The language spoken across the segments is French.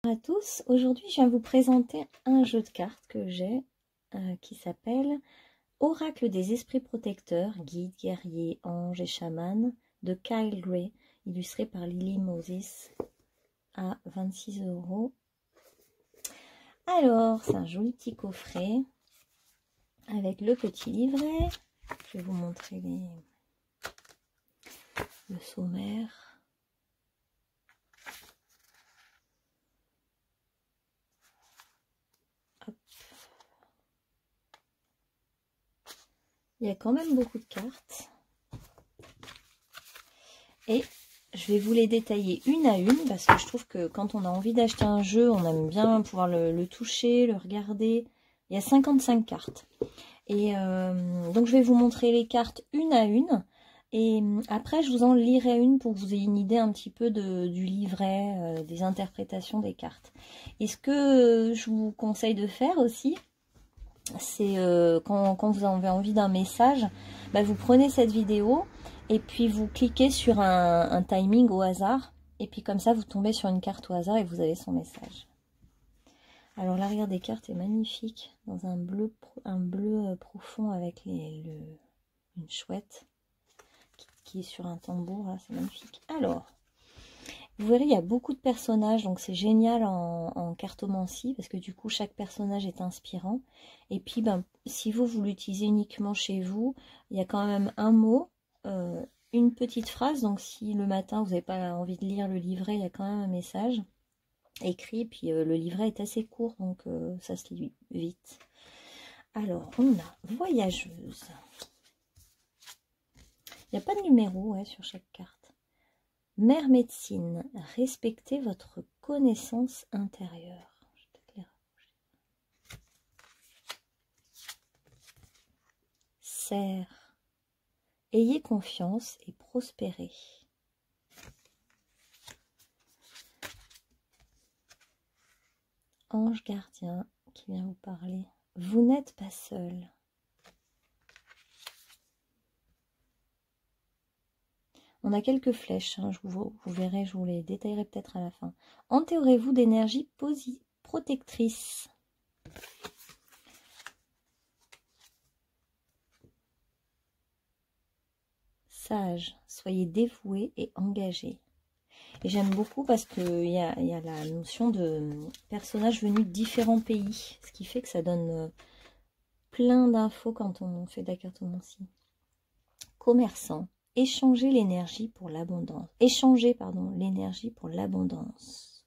Bonjour à tous, aujourd'hui je viens vous présenter un jeu de cartes que j'ai qui s'appelle Oracle des esprits protecteurs, guides, guerriers, anges et chamans de Kyle Gray, illustré par Lily Moses à 26 €. Alors, c'est un joli petit coffret avec le petit livret. Je vais vous montrer le sommaire. Il y a quand même beaucoup de cartes. Et je vais vous les détailler une à une parce que je trouve que quand on a envie d'acheter un jeu, on aime bien pouvoir le toucher, le regarder. Il y a 55 cartes. Et donc je vais vous montrer les cartes une à une. Et après, je vous en lirai une pour que vous ayez une idée un petit peu du livret, des interprétations des cartes. Et ce que je vous conseille de faire aussi, c'est quand vous avez envie d'un message, bah, vous prenez cette vidéo et puis vous cliquez sur un timing au hasard. Et puis comme ça, vous tombez sur une carte au hasard et vous avez son message. Alors l'arrière des cartes est magnifique, dans un bleu profond avec une chouette qui est sur un tambour, là, c'est magnifique. Alors, vous verrez, il y a beaucoup de personnages, donc c'est génial en cartomancie, parce que du coup, chaque personnage est inspirant. Et puis, ben, si vous l'utilisez uniquement chez vous, il y a quand même un mot, une petite phrase, donc si le matin, vous n'avez pas envie de lire le livret, il y a quand même un message écrit, puis le livret est assez court, donc ça se lit vite. Alors, on a voyageuse. Il n'y a pas de numéro sur chaque carte. Mère médecine, respectez votre connaissance intérieure. Serre, ayez confiance et prospérez. Ange gardien qui vient vous parler. Vous n'êtes pas seul. On a quelques flèches, hein, vous verrez, je vous les détaillerai peut-être à la fin. Entourez-vous d'énergie protectrice. Sage, soyez dévoué et engagé. Et j'aime beaucoup parce qu'il y a la notion de personnages venus de différents pays, ce qui fait que ça donne plein d'infos quand on fait de la cartomancie. Commerçant, échangez l'énergie pour l'abondance. Échangez, pardon, l'énergie pour l'abondance.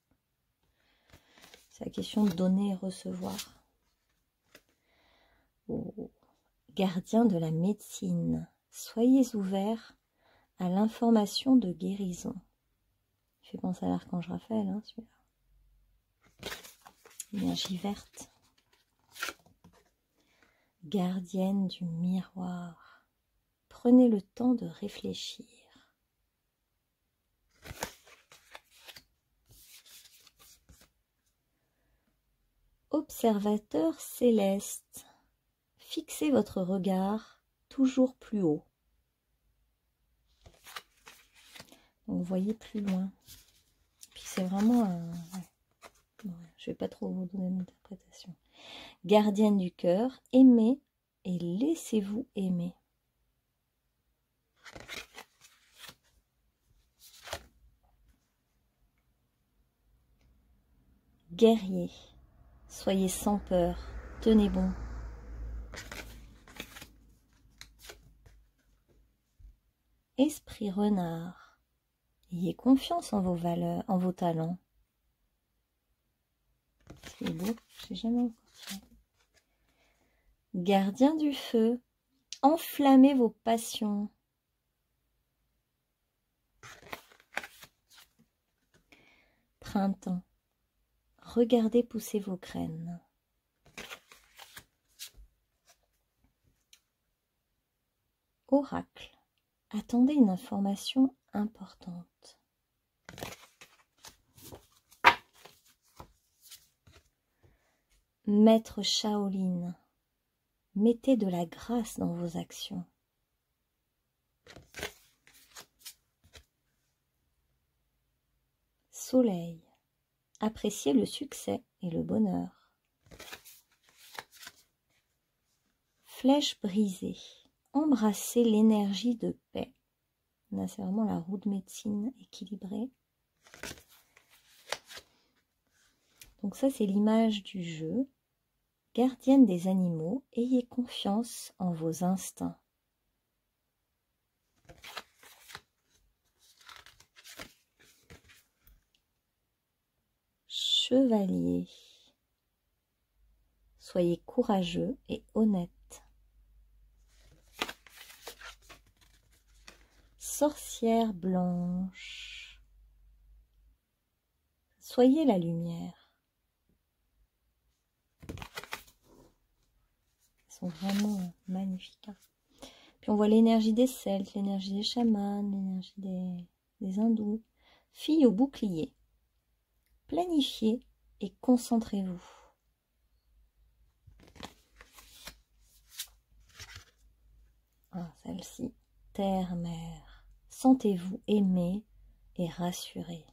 C'est la question de donner et recevoir. Oh. Gardien de la médecine, soyez ouverts à l'information de guérison. Je pense à l'archange Raphaël, hein, celui-là. Énergie verte. Gardienne du miroir. Prenez le temps de réfléchir. Observateur céleste. Fixez votre regard toujours plus haut. Donc vous voyez plus loin. Puis c'est vraiment un... Ouais, je ne vais pas trop vous donner d'interprétation. Gardienne du cœur, aimez et laissez-vous aimer. Guerrier, soyez sans peur, tenez bon. Esprit renard, ayez confiance en vos valeurs, en vos talents. C'est beau, j'ai jamais encore fait. Gardien du feu, enflammez vos passions. Printemps, regardez pousser vos graines. Oracle, attendez une information importante. Maître Shaolin, mettez de la grâce dans vos actions. Soleil, Appréciez le succès et le bonheur. Flèche brisée. Embrassez l'énergie de paix. Là, c'est vraiment la roue de médecine équilibrée. Donc ça, c'est l'image du jeu. Gardienne des animaux, ayez confiance en vos instincts. Chevalier. Soyez courageux et honnête. Sorcière blanche. Soyez la lumière. Ils sont vraiment magnifiques. Hein. Puis on voit l'énergie des Celtes, l'énergie des chamans, l'énergie des hindous. Fille au bouclier. Planifiez et concentrez-vous. Ah, celle-ci. Terre-mère. Sentez-vous aimé et rassuré.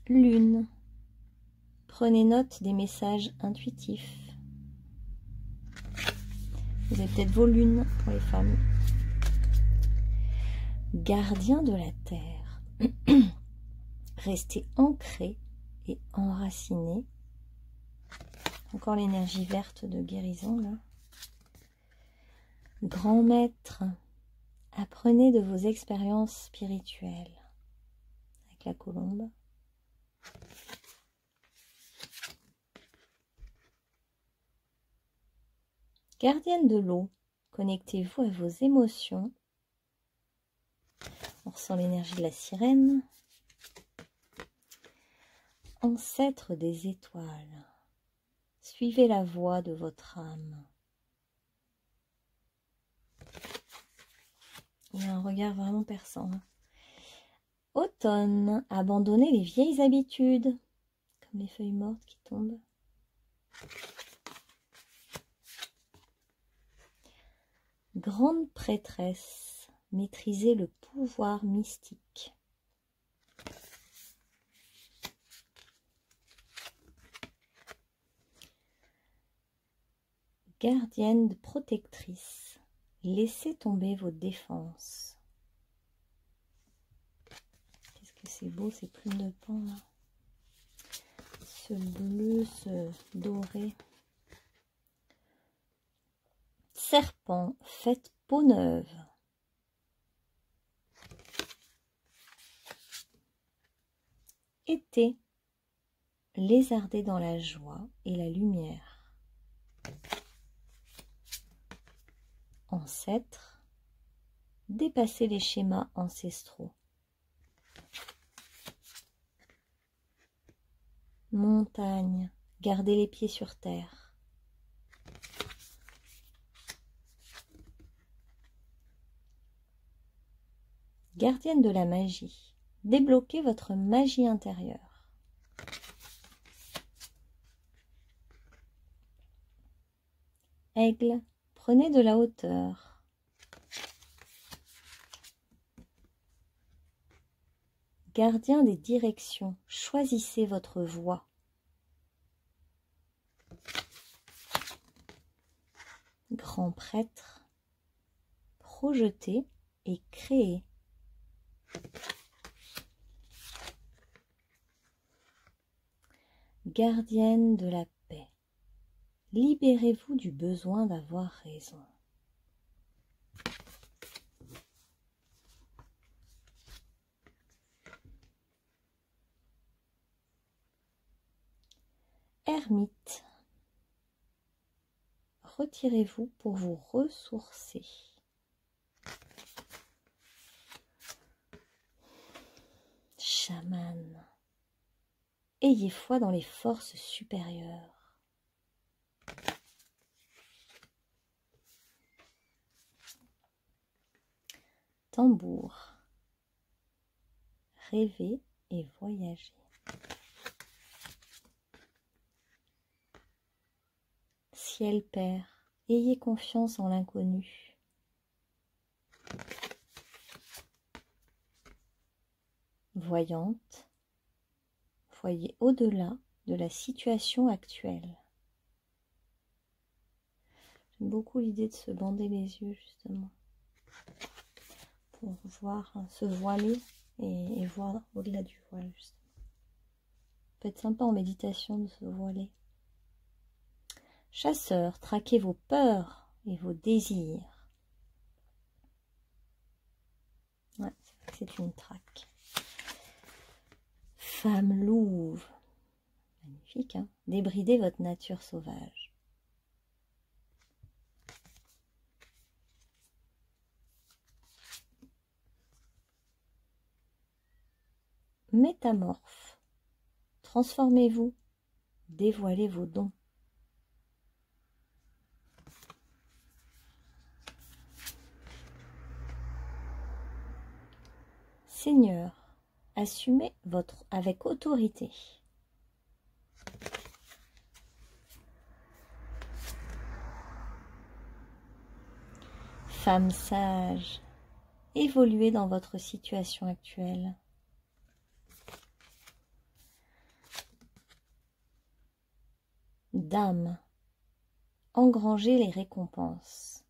Lune. Prenez note des messages intuitifs. Vous avez peut-être vos lunes pour les femmes. Gardien de la terre. Restez ancré et enraciné. Encore l'énergie verte de guérison là. Grand maître, apprenez de vos expériences spirituelles. Avec la colombe. Gardienne de l'eau, connectez-vous à vos émotions. On ressent l'énergie de la sirène. Ancêtre des étoiles, suivez la voie de votre âme. Il y a un regard vraiment perçant. Automne, abandonnez les vieilles habitudes, comme les feuilles mortes qui tombent. Grande prêtresse, maîtrisez le pouvoir mystique. Gardienne protectrice, laissez tomber vos défenses. Qu'est-ce que c'est beau ces plumes de paon là. Ce bleu, ce doré. Serpent, faites peau neuve. Été, lézardez dans la joie et la lumière. Ancêtre, dépassez les schémas ancestraux. Montagne, gardez les pieds sur terre. Gardienne de la magie, débloquez votre magie intérieure. Aigle, prenez de la hauteur. Gardien des directions, choisissez votre voie. Grand prêtre, projetez et créez. Gardienne de la paix, libérez-vous du besoin d'avoir raison. Ermite, retirez-vous pour vous ressourcer. Chaman, ayez foi dans les forces supérieures. Tambour, rêvez et voyagez. Ciel Père, ayez confiance en l'inconnu. voyante. Voyez au-delà de la situation actuelle. J'aime beaucoup l'idée de se bander les yeux, justement, pour voir, se voiler et voir au-delà du voile, justement. Ça peut être sympa en méditation de se voiler. Chasseur, traquez vos peurs et vos désirs. Ouais, c'est une traque. Femme louve. Magnifique, hein? Débridez votre nature sauvage. Métamorphe. Transformez-vous. Dévoilez vos dons. Seigneur, assumez votre avec autorité. Femme sage, évoluez dans votre situation actuelle. Dame, engrangez les récompenses.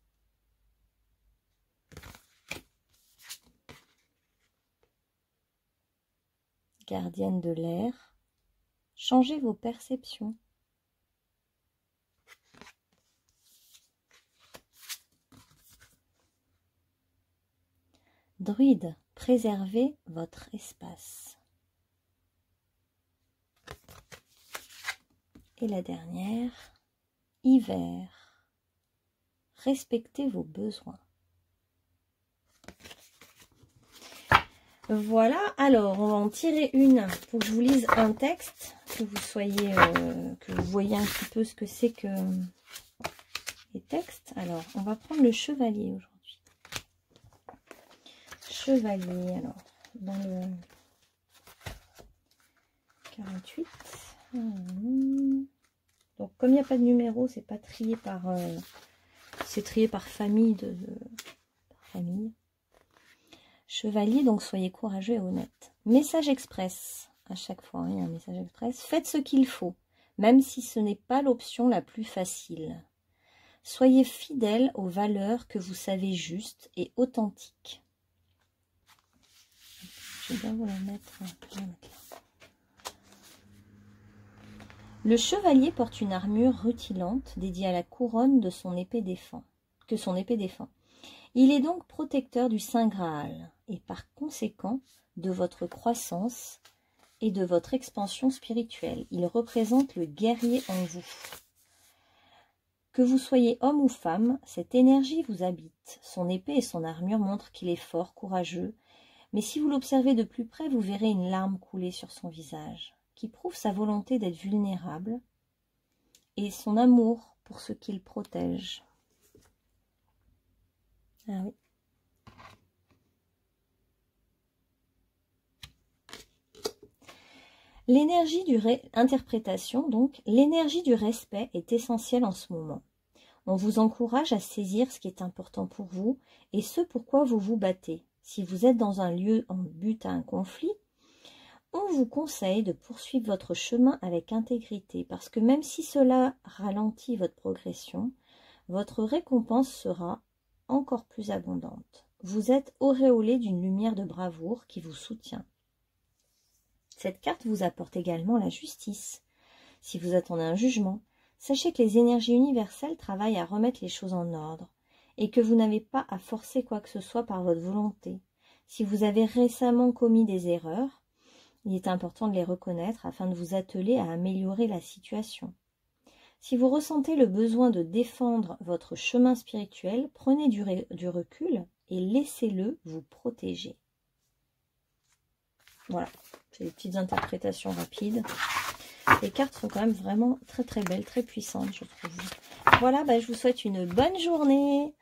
Gardienne de l'air, changez vos perceptions. Druide, préservez votre espace. Et la dernière, hiver, respectez vos besoins. Voilà, alors on va en tirer une pour que je vous lise un texte, que vous soyez, que vous voyez un petit peu ce que c'est que les textes. Alors, on va prendre le chevalier aujourd'hui. Chevalier, alors, dans le 48. Donc, comme il n'y a pas de numéro, c'est pas trié par... c'est trié par famille, par famille. Chevalier, donc soyez courageux et honnête. Message express, à chaque fois, hein, il y a un message express. Faites ce qu'il faut, même si ce n'est pas l'option la plus facile. Soyez fidèle aux valeurs que vous savez justes et authentiques. Je vais bien vous la mettre, là. Le chevalier porte une armure rutilante dédiée à la couronne de son épée défend, que son épée défend. Il est donc protecteur du Saint Graal et par conséquent de votre croissance et de votre expansion spirituelle. Il représente le guerrier en vous. Que vous soyez homme ou femme, cette énergie vous habite. Son épée et son armure montrent qu'il est fort, courageux, mais si vous l'observez de plus près, vous verrez une larme couler sur son visage, qui prouve sa volonté d'être vulnérable et son amour pour ce qu'il protège. Ah oui. L'énergie du interprétation, donc, l'énergie du respect est essentielle en ce moment. On vous encourage à saisir ce qui est important pour vous et ce pourquoi vous vous battez. Si vous êtes dans un lieu en but à un conflit, on vous conseille de poursuivre votre chemin avec intégrité parce que même si cela ralentit votre progression, votre récompense sera encore plus abondante. Vous êtes auréolé d'une lumière de bravoure qui vous soutient. Cette carte vous apporte également la justice. Si vous attendez un jugement, sachez que les énergies universelles travaillent à remettre les choses en ordre et que vous n'avez pas à forcer quoi que ce soit par votre volonté. Si vous avez récemment commis des erreurs, il est important de les reconnaître afin de vous atteler à améliorer la situation. Si vous ressentez le besoin de défendre votre chemin spirituel, prenez du recul et laissez-le vous protéger. Voilà, c'est des petites interprétations rapides. Les cartes sont quand même vraiment très très belles, très puissantes, je trouve. Voilà, je vous souhaite une bonne journée.